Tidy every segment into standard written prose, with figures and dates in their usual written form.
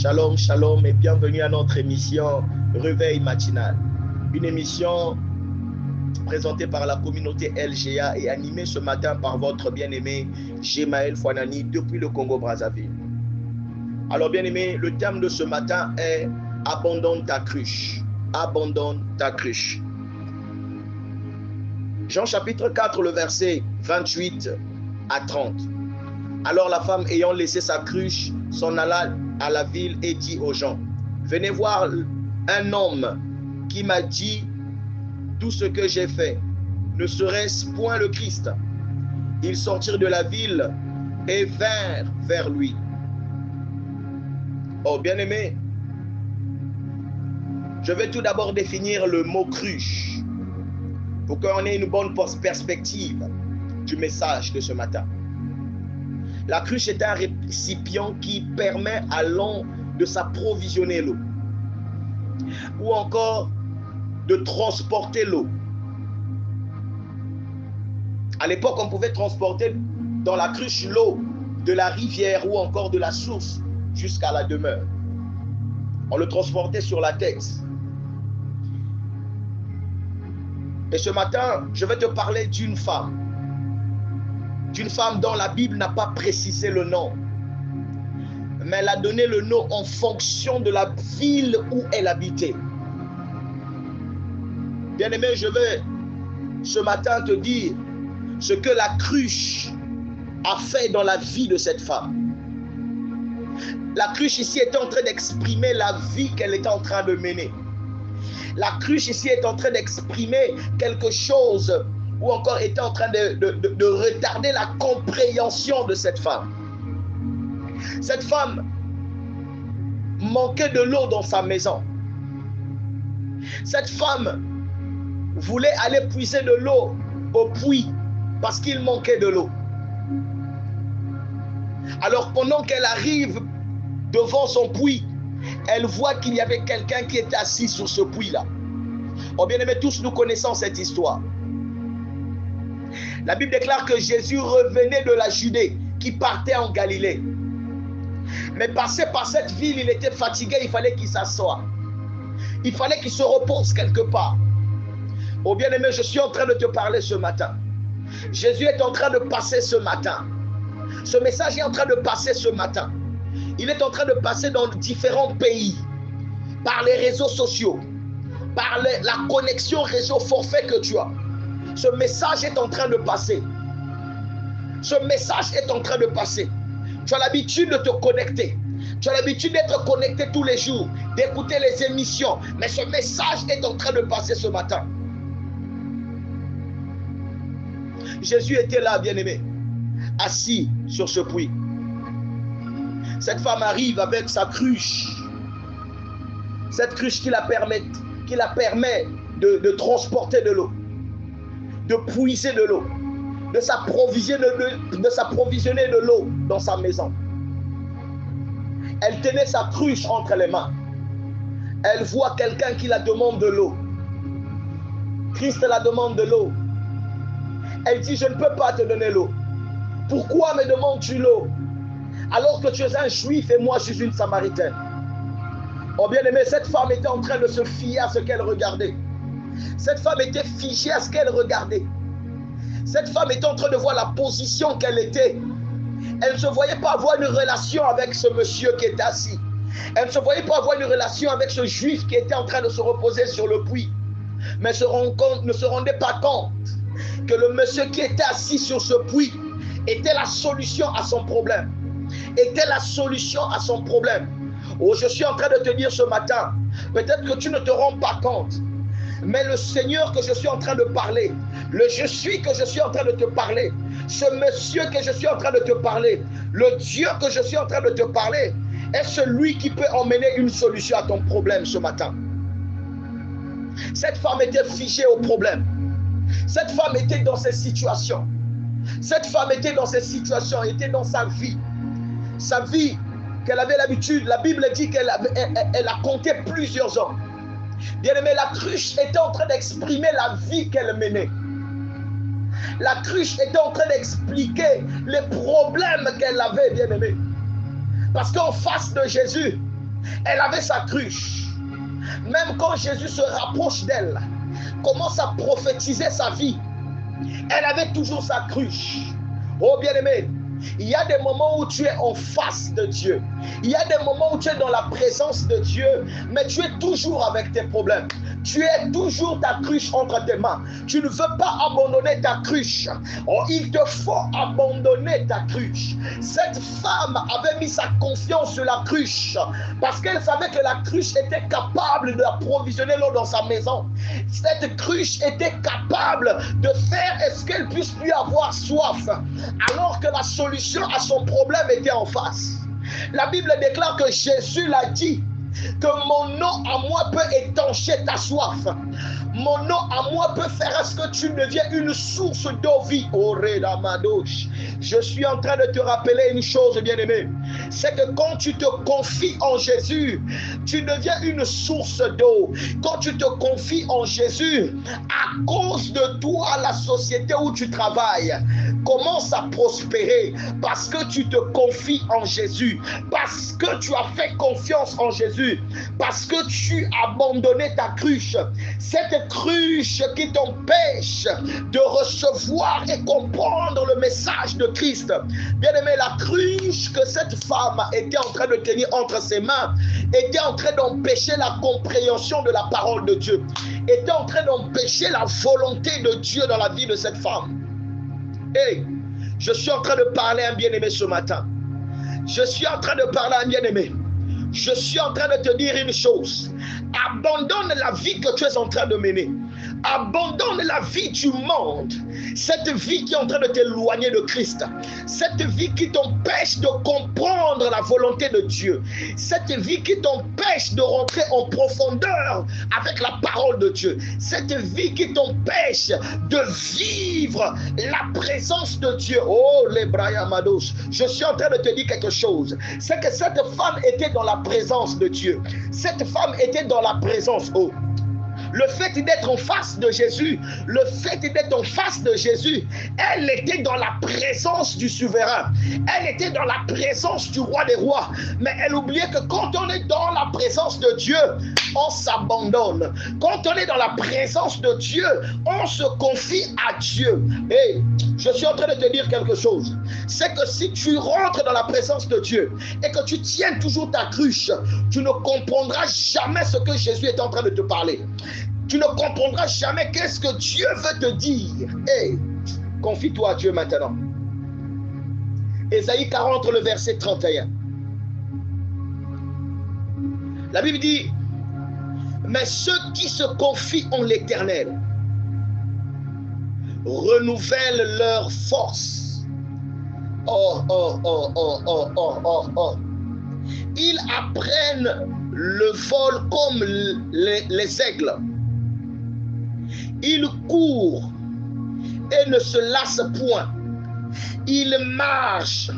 Shalom, shalom et bienvenue à notre émission Réveil matinal. Une émission présentée par la communauté LGA et animée ce matin par votre bien-aimé Gemaël Fouanani depuis le Congo-Brazzaville. Alors bien-aimé, le thème de ce matin est « Abandonne ta cruche ». Abandonne ta cruche. Jean chapitre 4, le verset 28 à 30. Alors la femme ayant laissé sa cruche s'en alla à la ville et dit aux gens, venez voir un homme qui m'a dit tout ce que j'ai fait. Ne serait-ce point le Christ? Ils sortirent de la ville et vinrent vers lui. Oh bien-aimé, je vais tout d'abord définir le mot cruche pour qu'on ait une bonne perspective du message de ce matin. La cruche est un récipient qui permet à l'homme de s'approvisionner l'eau ou encore de transporter l'eau. À l'époque, on pouvait transporter dans la cruche l'eau de la rivière ou encore de la source jusqu'à la demeure. On le transportait sur la tête. Et ce matin, je vais te parler d'une femme dont la Bible n'a pas précisé le nom, mais elle a donné le nom en fonction de la ville où elle habitait. Bien-aimé, je vais ce matin te dire ce que la cruche a fait dans la vie de cette femme. La cruche ici est en train d'exprimer la vie qu'elle est en train de mener. La cruche ici est en train d'exprimer quelque chose ou encore était en train de retarder la compréhension de cette femme. Cette femme manquait de l'eau dans sa maison. Cette femme voulait aller puiser de l'eau au puits parce qu'il manquait de l'eau. Alors pendant qu'elle arrive devant son puits, elle voit qu'il y avait quelqu'un qui était assis sur ce puits-là. Oh bien-aimés, tous nous connaissons cette histoire. La Bible déclare que Jésus revenait de la Judée, qui partait en Galilée. Mais passé par cette ville, il était fatigué, il fallait qu'il s'assoie. Il fallait qu'il se repose quelque part. Oh bien-aimé, je suis en train de te parler ce matin. Jésus est en train de passer ce matin. Ce message est en train de passer ce matin. Il est en train de passer dans différents pays, par les réseaux sociaux, par la connexion réseau forfait que tu as. Ce message est en train de passer. Ce message est en train de passer. Tu as l'habitude de te connecter. Tu as l'habitude d'être connecté tous les jours, d'écouter les émissions. Mais ce message est en train de passer ce matin. Jésus était là, bien-aimé, assis sur ce puits. Cette femme arrive avec sa cruche. Cette cruche qui la permet de transporter de l'eau, de puiser de l'eau, de s'approvisionner de l'eau dans sa maison. Elle tenait sa cruche entre les mains. Elle voit quelqu'un qui la demande de l'eau. Christ la demande de l'eau. Elle dit, je ne peux pas te donner l'eau. Pourquoi me demandes-tu l'eau alors que tu es un juif et moi je suis une samaritaine? Oh bien-aimé, cette femme était en train de se fier à ce qu'elle regardait. Cette femme était figée à ce qu'elle regardait. Cette femme était en train de voir la position qu'elle était. Elle ne se voyait pas avoir une relation avec ce monsieur qui était assis. Elle ne se voyait pas avoir une relation avec ce juif qui était en train de se reposer sur le puits. Mais ne se rendait pas compte que le monsieur qui était assis sur ce puits était la solution à son problème. Était la solution à son problème. Oh, je suis en train de te dire ce matin, peut-être que tu ne te rends pas compte, mais le Seigneur que je suis en train de parler, le je suis que je suis en train de te parler, ce monsieur que je suis en train de te parler, le Dieu que je suis en train de te parler, est celui qui peut emmener une solution à ton problème ce matin. Cette femme était figée au problème. Cette femme était dans ces situations. Cette femme était dans ces situations, était dans sa vie. Sa vie qu'elle avait l'habitude, la Bible dit qu'elle a compté plusieurs ans. Bien aimé, la cruche était en train d'exprimer la vie qu'elle menait. La cruche était en train d'expliquer les problèmes qu'elle avait, bien aimé. Parce qu'en face de Jésus, Elle avait sa cruche. Même quand Jésus se rapproche d'elle, commence à prophétiser sa vie, elle avait toujours sa cruche. Oh bien-aimé, il y a des moments où tu es en face de Dieu. Il y a des moments où tu es dans la présence de Dieu, mais tu es toujours avec tes problèmes. Tu es toujours ta cruche entre tes mains. Tu ne veux pas abandonner ta cruche. Oh, il te faut abandonner ta cruche. Cette femme avait mis sa confiance sur la cruche parce qu'elle savait que la cruche était capable d'approvisionner l'eau dans sa maison. Cette cruche était capable de faire est-ce qu'elle puisse lui avoir soif, alors que la solution à son problème était en face. La Bible déclare que Jésus l'a dit, que mon nom à moi peut étancher ta soif. Mon nom à moi peut faire à ce que tu deviens une source d'eau vie. Je suis en train de te rappeler une chose, bien-aimé. C'est que quand tu te confies en Jésus, tu deviens une source d'eau. Quand tu te confies en Jésus, à cause de toi, la société où tu travailles commence à prospérer parce que tu te confies en Jésus, parce que tu as fait confiance en Jésus, parce que tu as abandonné ta cruche. Cette cruche qui t'empêche de recevoir et comprendre le message de Christ. Bien-aimé, la cruche que cette femme était en train de tenir entre ses mains était en train d'empêcher la compréhension de la parole de Dieu, était en train d'empêcher la volonté de Dieu dans la vie de cette femme. Hey, je suis en train de parler à un bien-aimé ce matin. Je suis en train de parler à un bien-aimé. Je suis en train de te dire une chose. Abandonne la vie que tu es en train de mener. Abandonne la vie du monde. Cette vie qui est en train de t'éloigner de Christ. Cette vie qui t'empêche de comprendre la volonté de Dieu. Cette vie qui t'empêche de rentrer en profondeur avec la parole de Dieu. Cette vie qui t'empêche de vivre la présence de Dieu. Oh, les Brayamados. Je suis en train de te dire quelque chose. C'est que cette femme était dans la présence de Dieu. Cette femme était dans la présence. Oh. Le fait d'être en face de Jésus, le fait d'être en face de Jésus, elle était dans la présence du souverain. Elle était dans la présence du roi des rois. Mais elle oubliait que quand on est dans la présence de Dieu, on s'abandonne. Quand on est dans la présence de Dieu, on se confie à Dieu. Et je suis en train de te dire quelque chose. C'est que si tu rentres dans la présence de Dieu et que tu tiens toujours ta cruche, tu ne comprendras jamais ce que Jésus est en train de te parler. Tu ne comprendras jamais qu'est-ce que Dieu veut te dire. Hey, confie-toi à Dieu maintenant. Ésaïe 40, le verset 31. La Bible dit, mais ceux qui se confient en l'Éternel renouvellent leur force. Oh, oh, oh, oh, oh, oh, oh, oh. Ils apprennent le vol comme les aigles. Ils courent et ne se lassent point. Ils marchent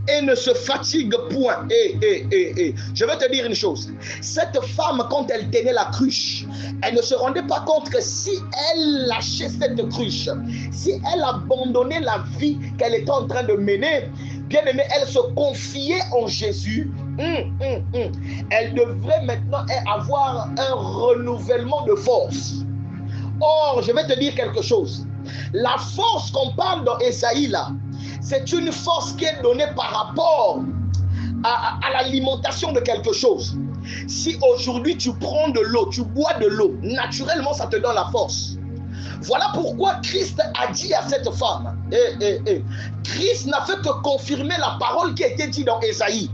et ne se fatiguent point. Je veux te dire une chose. Cette femme, quand elle tenait la cruche, elle ne se rendait pas compte que si elle lâchait cette cruche, si elle abandonnait la vie qu'elle était en train de mener, bien aimé, elle se confiait en Jésus. Elle devrait maintenant avoir un renouvellement de force. Or, je vais te dire quelque chose. La force qu'on parle dans Ésaïe là, c'est une force qui est donnée par rapport à l'alimentation de quelque chose. Si aujourd'hui tu prends de l'eau, tu bois de l'eau, naturellement ça te donne la force. Voilà pourquoi Christ a dit à cette femme, Christ n'a fait que confirmer la parole qui a été dite dans Ésaïe.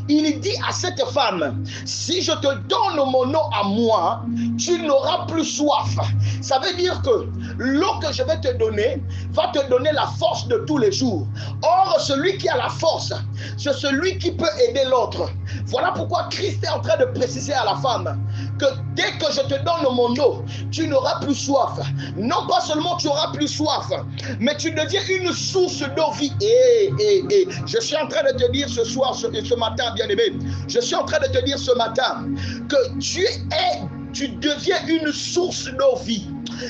Il dit à cette femme, si je te donne mon eau à moi, tu n'auras plus soif. Ça veut dire que l'eau que je vais te donner va te donner la force de tous les jours. Or, celui qui a la force, c'est celui qui peut aider l'autre. Voilà pourquoi Christ est en train de préciser à la femme que dès que je te donne mon eau, tu n'auras plus soif. Non pas seulement tu auras plus soif, mais tu deviens une source d'eau vie. Je suis en train de te dire ce soir, ce matin, bien-aimé, je suis en train de te dire ce matin que tu deviens une source d'eau vie.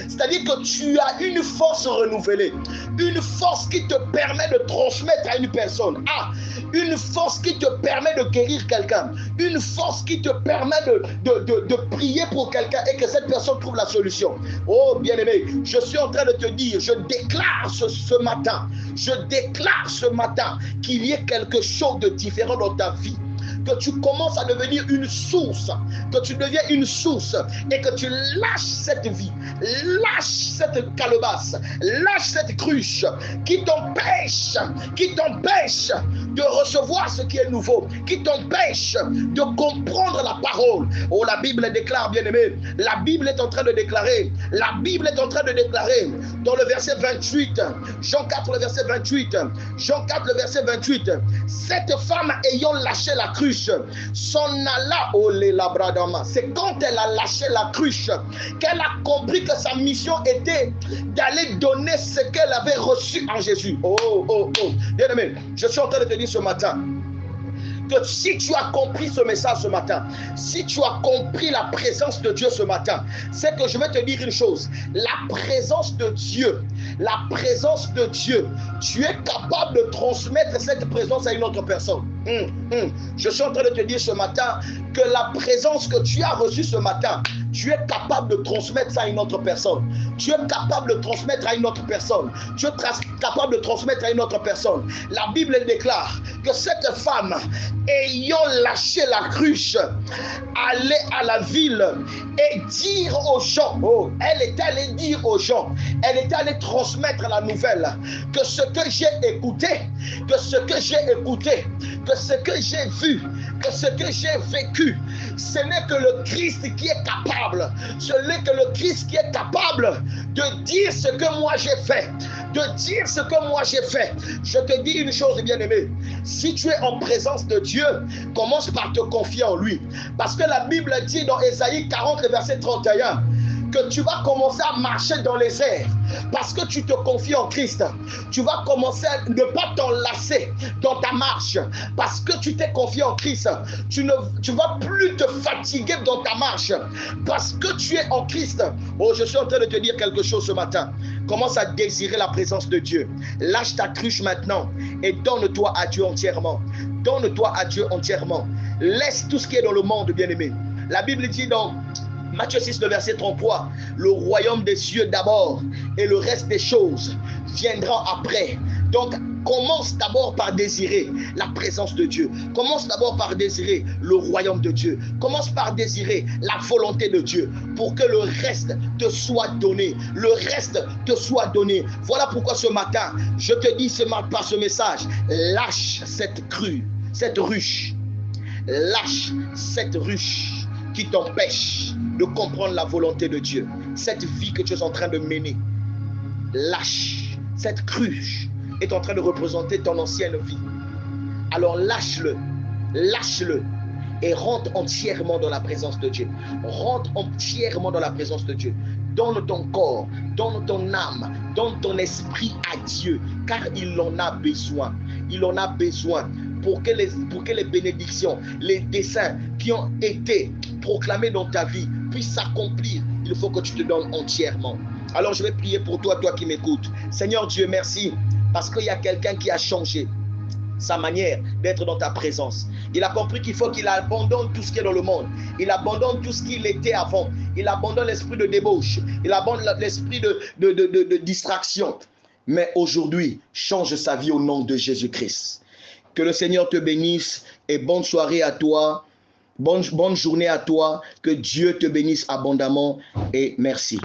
C'est-à-dire que tu as une force renouvelée, une force qui te permet de transmettre à une personne. Une force qui te permet de guérir quelqu'un, une force qui te permet de prier pour quelqu'un et que cette personne trouve la solution. Oh bien-aimé, je suis en train de te dire, je déclare ce matin qu'il y ait quelque chose de différent dans ta vie. Que tu commences à devenir une source, que tu deviens une source et que tu lâches cette vie, lâches cette calebasse, lâches cette cruche qui t'empêche de recevoir ce qui est nouveau, qui t'empêche de comprendre la parole. Oh, la Bible déclare, bien-aimé, la Bible est en train de déclarer dans le verset 28, Jean 4, le verset 28, cette femme ayant lâché la cruche, s'en alla au Lélabradama. C'est quand elle a lâché la cruche qu'elle a compris que sa mission était d'aller donner ce qu'elle avait reçu en Jésus. Oh. Bien-aimé, je suis en train de te dire ce matin que si tu as compris ce message ce matin, si tu as compris la présence de Dieu ce matin, c'est que je vais te dire une chose. La présence de Dieu, tu es capable de transmettre cette présence à une autre personne. Je suis en train de te dire ce matin que la présence que tu as reçue ce matin, tu es capable de transmettre ça à une autre personne. Tu es capable de transmettre à une autre personne. Tu es capable de transmettre à une autre personne. La Bible déclare que cette femme, ayant lâché la cruche, allait à la ville et dire aux gens, elle est allée dire aux gens, elle est allée transmettre la nouvelle, que ce que j'ai écouté, que ce que j'ai vu, que ce que j'ai vécu, ce n'est que le Christ qui est capable, ce n'est que le Christ qui est capable de dire ce que moi j'ai fait, Je te dis une chose, bien-aimé, si tu es en présence de Dieu, commence par te confier en lui, parce que la Bible dit dans Ésaïe 40, verset 31, que tu vas commencer à marcher dans les airs parce que tu te confies en Christ. Tu vas commencer à ne pas t'enlacer dans ta marche parce que tu t'es confié en Christ. Tu vas plus te fatiguer dans ta marche parce que tu es en Christ. Oh, je suis en train de te dire quelque chose ce matin. Commence à désirer la présence de Dieu. Lâche ta cruche maintenant et donne-toi à Dieu entièrement. Laisse tout ce qui est dans le monde, bien-aimé. La Bible dit dans Matthieu 6, le verset 33, le royaume des cieux d'abord et le reste des choses viendra après. Donc, commence d'abord par désirer la présence de Dieu. Commence d'abord par désirer le royaume de Dieu. Commence par désirer la volonté de Dieu pour que le reste te soit donné. Voilà pourquoi ce matin, je te dis par ce message, lâche cette ruche. Lâche cette ruche qui t'empêche de comprendre la volonté de Dieu. Cette vie que tu es en train de mener, lâche. Cette cruche est en train de représenter ton ancienne vie. Alors lâche-le et rentre entièrement dans la présence de Dieu. Donne ton corps, donne ton âme, donne ton esprit à Dieu, car il en a besoin. Pour que les bénédictions, les desseins qui ont été proclamés dans ta vie puissent s'accomplir, il faut que tu te donnes entièrement. Alors je vais prier pour toi qui m'écoutes. Seigneur Dieu, merci, parce qu'il y a quelqu'un qui a changé sa manière d'être dans ta présence. Il a compris qu'il faut qu'il abandonne tout ce qui est dans le monde. Il abandonne tout ce qu'il était avant. Il abandonne l'esprit de débauche. Il abandonne l'esprit de distraction. Mais aujourd'hui, change sa vie au nom de Jésus-Christ. Que le Seigneur te bénisse et bonne soirée à toi. Bonne journée à toi. Que Dieu te bénisse abondamment et merci.